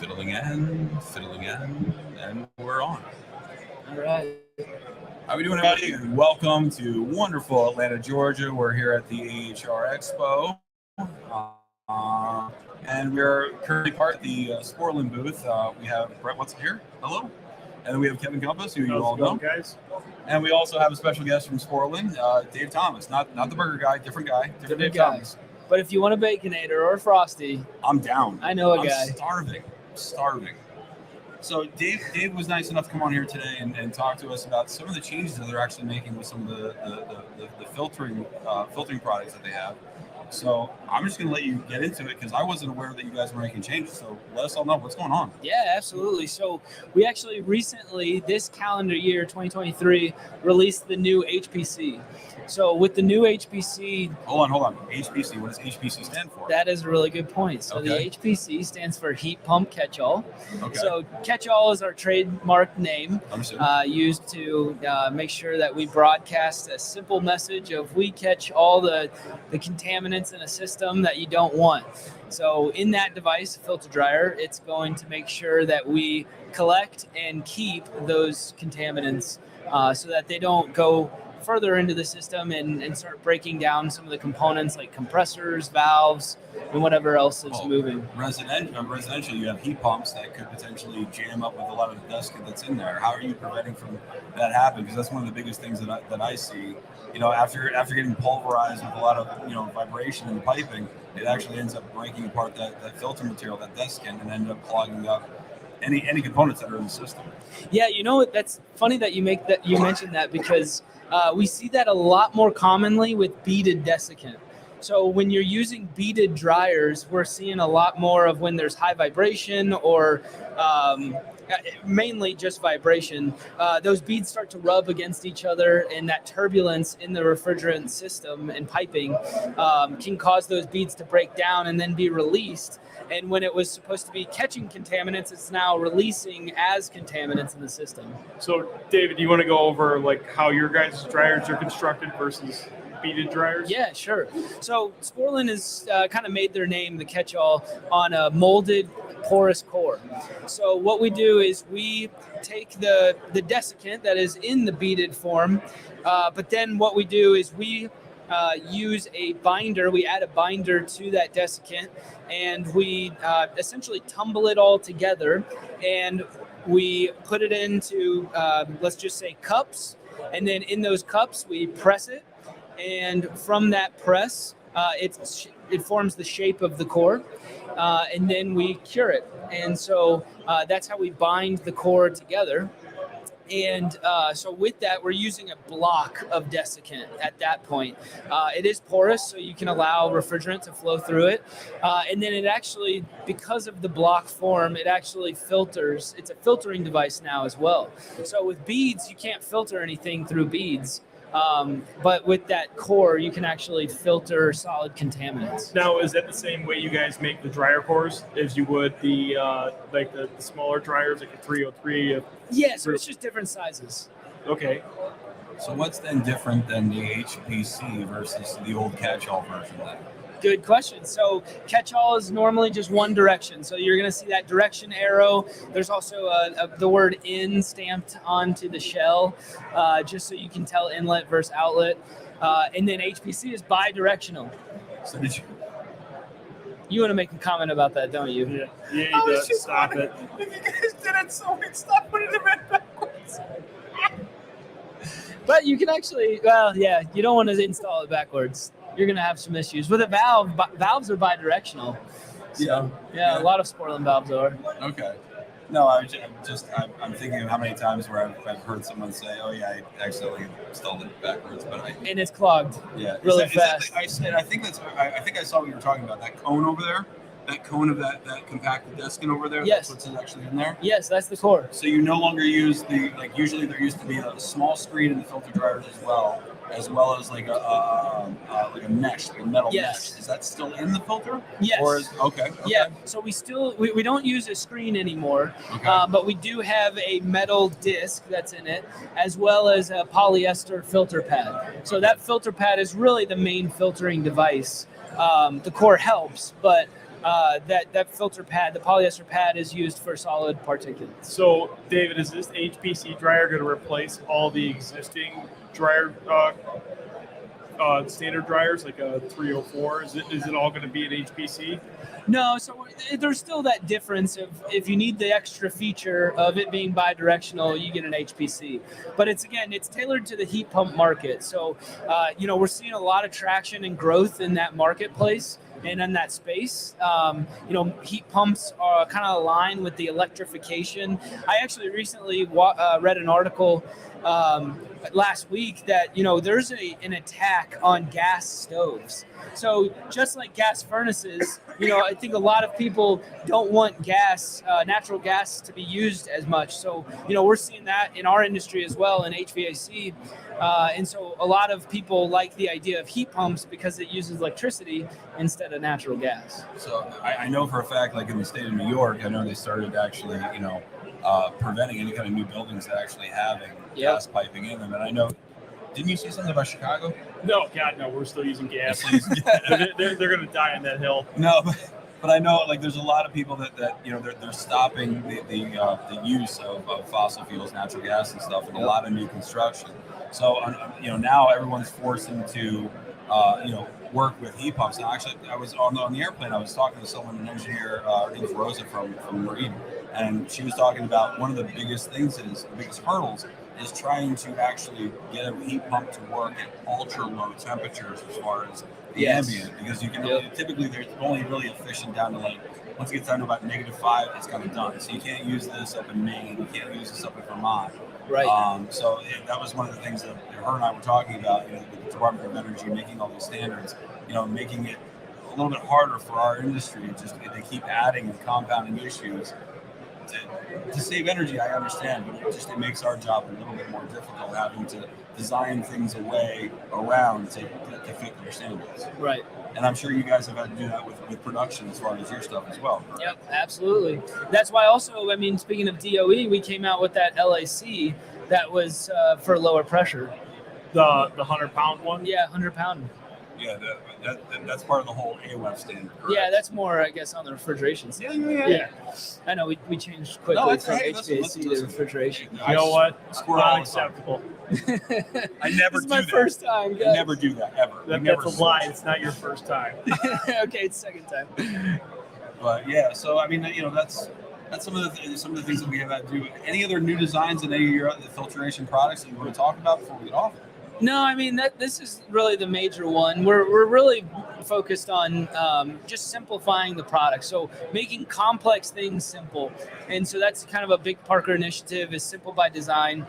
fiddling in, and we're on. All right. How we doing, everybody? And welcome to wonderful Atlanta, Georgia. We're here at the AHR Expo, and we're currently part of the Sportland booth. We have Brett Wetzel here. Hello. And then we have Kevin Compass, who you all know. Guys. And we also have a special guest from Sportland, Dave Thomas. Not the burger guy, different guy. Different Dave guy. Thomas. But if you want a Baconator or a Frosty, I'm down. I know I'm guy. Starving. So Dave was nice enough to come on here today and talk to us about some of the changes that they're actually making with some of the filtering products that they have. So I'm just going to let you get into it because I wasn't aware that you guys were making changes. So let us all know what's going on. Yeah, absolutely. So we actually recently, this calendar year, 2023, released the new HPC. So with the new HPC... Hold on. HPC, what does HPC stand for? That is a really good point. So Okay. The HPC stands for Heat Pump Catch-All. Okay. So Catch-All is our trademark name. Understood. Used to make sure that we broadcast a simple message of we catch all the contaminants in a system that you don't want. So in that device, filter dryer, it's going to make sure that we collect and keep those contaminants so that they don't go further into the system and start breaking down some of the components like compressors, valves, and whatever else is moving. Residential, you have heat pumps that could potentially jam up with a lot of the dust that's in there. How are you preventing from that happening? Because that's one of the biggest things that I see. You know, after getting pulverized with a lot of vibration in the piping, it actually ends up breaking apart that filter material, that desiccant, and end up clogging up any components that are in the system. Yeah, that's funny that you mentioned that because we see that a lot more commonly with beaded desiccant. So when you're using beaded dryers, we're seeing a lot more of when there's high vibration or mainly just vibration. Those beads start to rub against each other, and that turbulence in the refrigerant system and piping can cause those beads to break down and then be released. And when it was supposed to be catching contaminants, it's now releasing as contaminants in the system. So, David, do you want to go over like how your guys' dryers are constructed versus beaded dryers? Yeah, sure. So Sportland has kind of made their name, the catch-all, on a molded porous core. So what we do is we take the desiccant that is in the beaded form, but then what we do is we use a binder. We add a binder to that desiccant, and we essentially tumble it all together, and we put it into, let's just say, cups, and then in those cups we press it, and from that press, it forms the shape of the core, and then we cure it. And so that's how we bind the core together. And so with that, we're using a block of desiccant at that point. It is porous, so you can allow refrigerant to flow through it. And then it actually, because of the block form, it actually filters. It's a filtering device now as well. So with beads, you can't filter anything through beads. But with that core, you can actually filter solid contaminants. Now, is that the same way you guys make the dryer cores as you would the smaller dryers, like a 303? Yeah, so it's just different sizes. Okay. So what's then different than the HPC versus the old catch-all version then? Good question. So catch-all is normally just one direction. So you're going to see that direction arrow. There's also the word in stamped onto the shell, just so you can tell inlet versus outlet. And then HPC is bi-directional. So did you? You want to make a comment about that, don't you? Yeah, you need to stop it. If you guys did it, so we'd stop putting them in backwards. But you can actually, you don't want to install it backwards. You're going to have some issues. With a valve, valves are bi-directional. So, yeah, a lot of Sportland valves are. Okay. No, I'm thinking of how many times where I've heard someone say, "Oh yeah, I accidentally installed it backwards," and it's clogged. Yeah, really fast. I think I saw what you were talking about. That cone over there, that cone of that compacted desiccant over there. Yes. That's what's actually in there. Yes, that's the core. So you no longer use usually there used to be a small screen in the filter dryers as well as like a mesh, like a metal mesh. Is that still in the filter? Yes. Okay. Yeah. So we don't use a screen anymore, but we do have a metal disc that's in it, as well as a polyester filter pad. So that filter pad is really the main filtering device. The core helps, but that filter pad, the polyester pad, is used for solid particulates. So, David, is this HPC dryer going to replace all the existing dryer standard dryers, like a 304? Is it all going to be an HPC? No, so there's still that difference of if you need the extra feature of it being bidirectional, you get an HPC. But it's tailored to the heat pump market. So, we're seeing a lot of traction and growth in that marketplace and in that space. Heat pumps are kind of aligned with the electrification. I actually recently read an article last week that there's an attack on gas stoves. So just like gas furnaces, I think a lot of people don't want natural gas to be used as much. So we're seeing that in our industry as well in HVAC, and so a lot of people like the idea of heat pumps because it uses electricity instead of natural gas. So I know for a fact, like in the state of New York, I know they started actually, preventing any kind of new buildings that actually having gas piping in them. And I know, didn't you say something about Chicago? No, God, no. We're still using gas. they're going to die on that hill. No, but I know like there's a lot of people that they're stopping the use of fossil fuels, natural gas and stuff in a lot of new construction. So now everyone's forced into work with heat pumps. Now, actually, I was on the airplane. I was talking to someone, an engineer, her name's Rosa from Marine, and she was talking about one of the biggest hurdles is trying to actually get a heat pump to work at ultra low temperatures as far as the ambient, because you can typically they're only really efficient down to like once it gets down to about -5, it's kind of done. So you can't use this up in Maine, you can't use this up in Vermont. Right. So that was one of the things that her and I were talking about. With the Department of Energy making all these standards, making it a little bit harder for our industry. Just they keep adding and compounding issues. To save energy, I understand, but it makes our job a little bit more difficult having to design things around to fit their standards. Right. And I'm sure you guys have had to do that with production as far as your stuff as well. Correct? Yep, absolutely. That's why also, speaking of DOE, we came out with that LAC that was for lower pressure. The 100-pound one? Yeah, 100-pound. Yeah, that's part of the whole AOF standard. Correct? Yeah, that's more, I guess, on the refrigeration side. Yeah. I know we changed quickly from HVAC to listen. refrigeration. You know what? Squirrel Unacceptable. I never This is do my that. first time, guys. I never do that ever. That's a lie. It's not your first time. Okay, it's second time. But yeah, so that's some of the things that we have had to do. Any other new designs in any of your other filtration products that you want to talk about before we get off? No, this is really the major one. We're really focused on just simplifying the product, so making complex things simple. And so that's kind of a big Parker initiative, is simple by design.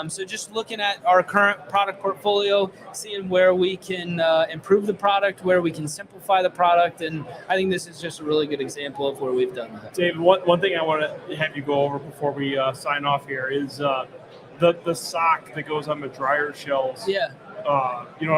So just looking at our current product portfolio, seeing where we can improve the product, where we can simplify the product, and I think this is just a really good example of where we've done that. David, one thing I want to have you go over before we sign off here is the sock that goes on the dryer shells. Yeah.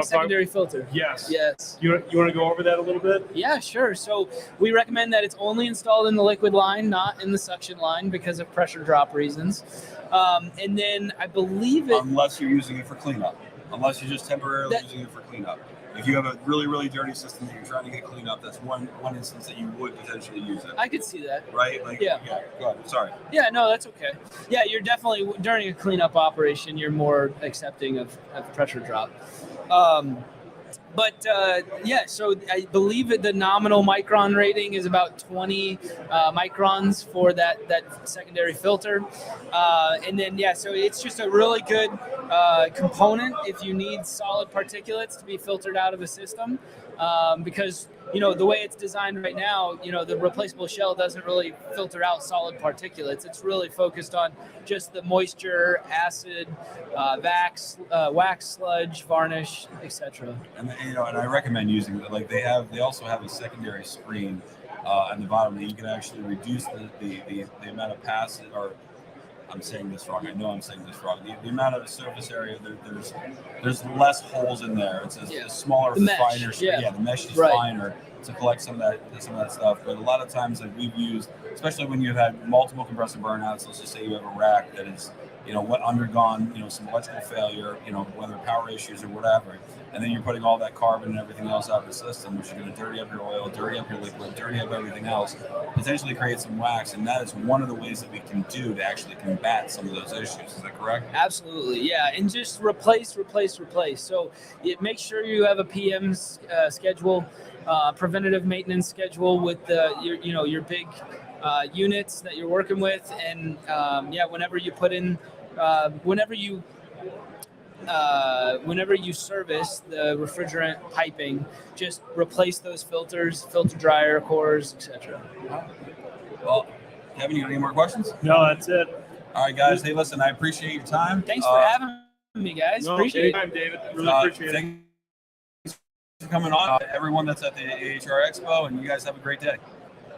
Secondary filter. Yes. Yes. You want to go over that a little bit? Yeah, sure. So we recommend that it's only installed in the liquid line, not in the suction line, because of pressure drop reasons. And then I believe unless you're using it for cleanup. Unless you're just temporarily using it for cleanup. If you have a really, really dirty system that you're trying to get cleaned up, that's one instance that you would potentially use it. I could see that. Right? Yeah. Go ahead. Sorry. Yeah, no, that's okay. Yeah, you're definitely, during a cleanup operation, you're more accepting of pressure drop. So I believe that the nominal micron rating is about 20 microns for that secondary filter. And then, so it's just a really good component if you need solid particulates to be filtered out of a system. Because, the way it's designed right now, the replaceable shell doesn't really filter out solid particulates. It's really focused on just the moisture, acid, wax, sludge, varnish, etc. And I recommend using it. Like they also have a secondary screen at the bottom that you can actually reduce the amount of passage, or I'm saying this wrong. I know I'm saying this wrong. The amount of surface area, there's less holes in there. It's a smaller, finer. The mesh is finer to collect some of that stuff. But a lot of times that we've used, especially when you've had multiple compressor burnouts, let's just say you have a rack that is what undergone, some electrical failure, whether power issues or whatever. And then you're putting all that carbon and everything else out of the system, which is going to dirty up your oil, dirty up your liquid, dirty up everything else, potentially create some wax. And that is one of the ways that we can do to actually combat some of those issues. Is that correct? Absolutely, yeah. And just replace. So make sure you have a PM schedule, preventative maintenance schedule with your big units that you're working with. And whenever you put in, whenever you service the refrigerant piping, just replace those filters, filter dryer cores, etc. Well, Kevin, you got any more questions? No, that's it. All right, guys. Hey, listen, I appreciate your time. Thanks for having me, guys. No, Appreciate anytime, it. David. Really appreciate it. Thanks for coming on. Everyone that's at the AHR Expo, and you guys have a great day.